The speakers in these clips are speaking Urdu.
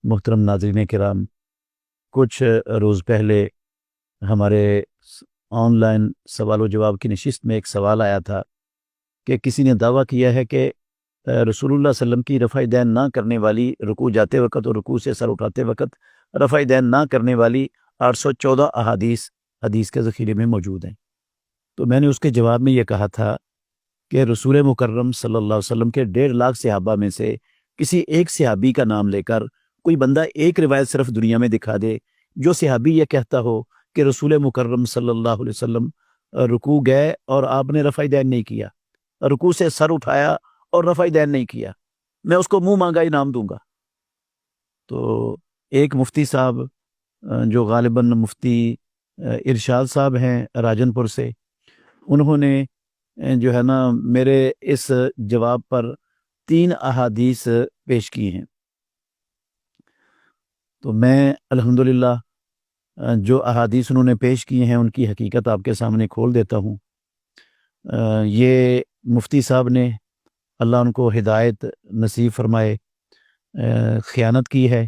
محترم ناظرین کرام، کچھ روز پہلے ہمارے آن لائن سوال و جواب کی نشست میں ایک سوال آیا تھا کہ کسی نے دعویٰ کیا ہے کہ رسول اللہ صلی اللہ علیہ وسلم کی رفع دین نہ کرنے والی، رکوع جاتے وقت اور رکوع سے سر اٹھاتے وقت رفع دین نہ کرنے والی 814 احادیث حدیث کے ذخیرے میں موجود ہیں۔ تو میں نے اس کے جواب میں یہ کہا تھا کہ رسول مکرم صلی اللہ علیہ وسلم کے 1.5 لاکھ صحابہ میں سے کسی ایک صحابی کا نام لے کر کوئی بندہ ایک روایت صرف دنیا میں دکھا دے جو صحابی یہ کہتا ہو کہ رسول مکرم صلی اللہ علیہ وسلم رکوع گئے اور آپ نے رفع دین نہیں کیا، رکوع سے سر اٹھایا اور رفع دین نہیں کیا، میں اس کو منہ مانگا انعام دوں گا۔ تو ایک مفتی صاحب جو غالباً مفتی ارشاد صاحب ہیں راجن پور سے، انہوں نے جو ہے نا میرے اس جواب پر 3 احادیث پیش کی ہیں۔ تو میں الحمدللہ جو احادیث انہوں نے پیش کی ہیں ان کی حقیقت آپ کے سامنے کھول دیتا ہوں۔ یہ مفتی صاحب نے، اللہ ان کو ہدایت نصیب فرمائے، خیانت کی ہے،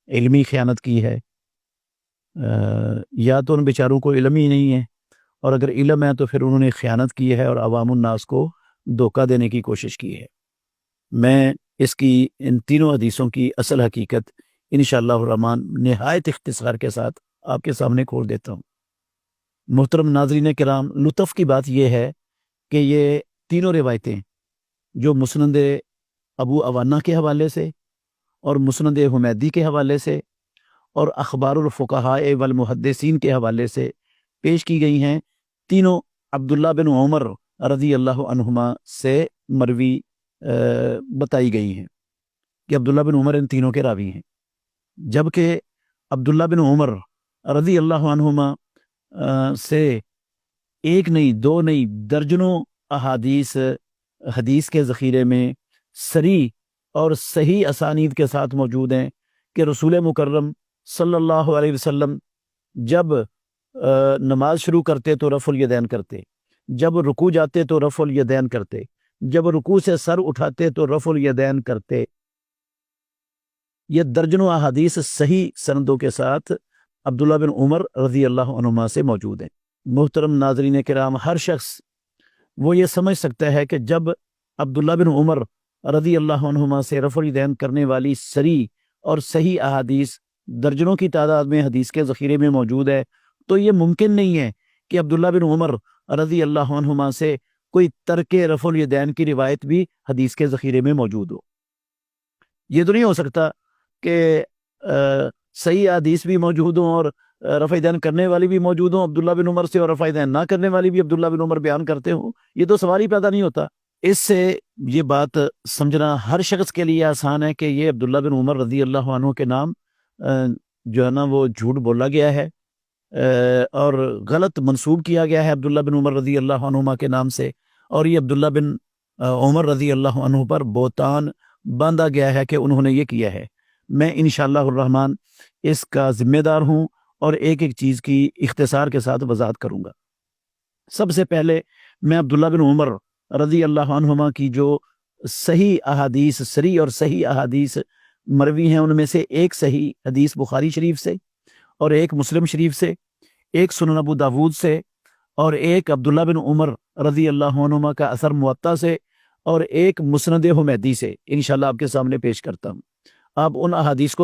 علمی خیانت کی ہے۔ یا تو ان بیچاروں کو علم ہی نہیں ہے، اور اگر علم ہے تو پھر انہوں نے خیانت کی ہے اور عوام الناس کو دھوکہ دینے کی کوشش کی ہے۔ میں اس کی ان تینوں حدیثوں کی اصل حقیقت انشاءاللہ الرحمن نہایت اختصار کے ساتھ آپ کے سامنے کھول دیتا ہوں۔ محترم ناظرین کرام، لطف کی بات یہ ہے کہ یہ تینوں روایتیں جو مسند ابو عوانہ کے حوالے سے اور مسند حمیدی کے حوالے سے اور اخبار الفقہاء والمحدثین کے حوالے سے پیش کی گئی ہیں، تینوں عبداللہ بن عمر رضی اللہ عنہما سے مروی بتائی گئی ہیں کہ عبداللہ بن عمر ان تینوں کے راوی ہیں، جبکہ عبداللہ بن عمر رضی اللہ عنہما سے ایک نہیں، 2 نہیں، درجنوں احادیث حدیث کے ذخیرے میں صریح اور صحیح اسانید کے ساتھ موجود ہیں کہ رسول مکرم صلی اللہ علیہ وسلم جب نماز شروع کرتے تو رفع الیدین کرتے، جب رکوع جاتے تو رفع الیدین کرتے، جب رکوع سے سر اٹھاتے تو رفع الیدین کرتے۔ یہ درجنوں احادیث صحیح سندوں کے ساتھ عبداللہ بن عمر رضی اللہ عنہما سے موجود ہیں۔ محترم ناظرین کرام، ہر شخص وہ یہ سمجھ سکتا ہے کہ جب عبداللہ بن عمر رضی اللہ عنہما سے رفع الیدین کرنے والی صریح اور صحیح احادیث درجنوں کی تعداد میں حدیث کے ذخیرے میں موجود ہے، تو یہ ممکن نہیں ہے کہ عبداللہ بن عمر رضی اللہ عنہما سے کوئی ترک رفع الیدین کی روایت بھی حدیث کے ذخیرے میں موجود ہو۔ یہ تو نہیں ہو سکتا کہ صحیح حدیث بھی موجود ہوں اور رفع دین کرنے والی بھی موجود ہوں عبداللہ بن عمر سے، اور رفع دین نہ کرنے والی بھی عبداللہ بن عمر بیان کرتے ہوں۔ یہ تو سوال ہی پیدا نہیں ہوتا۔ اس سے یہ بات سمجھنا ہر شخص کے لیے آسان ہے کہ یہ عبداللہ بن عمر رضی اللہ عنہ کے نام جو ہے نا وہ جھوٹ بولا گیا ہے اور غلط منسوب کیا گیا ہے عبداللہ بن عمر رضی اللہ عنہما کے نام سے، اور یہ عبداللہ بن عمر رضی اللہ عنہ پر بہتان باندھا گیا ہے کہ انہوں نے یہ کیا ہے۔ میں انشاءاللہ الرحمن اس کا ذمہ دار ہوں اور ایک ایک چیز کی اختصار کے ساتھ وضاحت کروں گا۔ سب سے پہلے میں عبداللہ بن عمر رضی اللہ عنہما کی جو صحیح احادیث، صریح اور صحیح احادیث مروی ہیں، ان میں سے ایک صحیح حدیث بخاری شریف سے، اور ایک مسلم شریف سے، ایک سنن ابو داود سے، اور ایک عبداللہ بن عمر رضی اللہ عنہما کا اثر موطا سے، اور ایک مسند حمیدی سے انشاءاللہ آپ کے سامنے پیش کرتا ہوں۔ آپ ان احادیث کو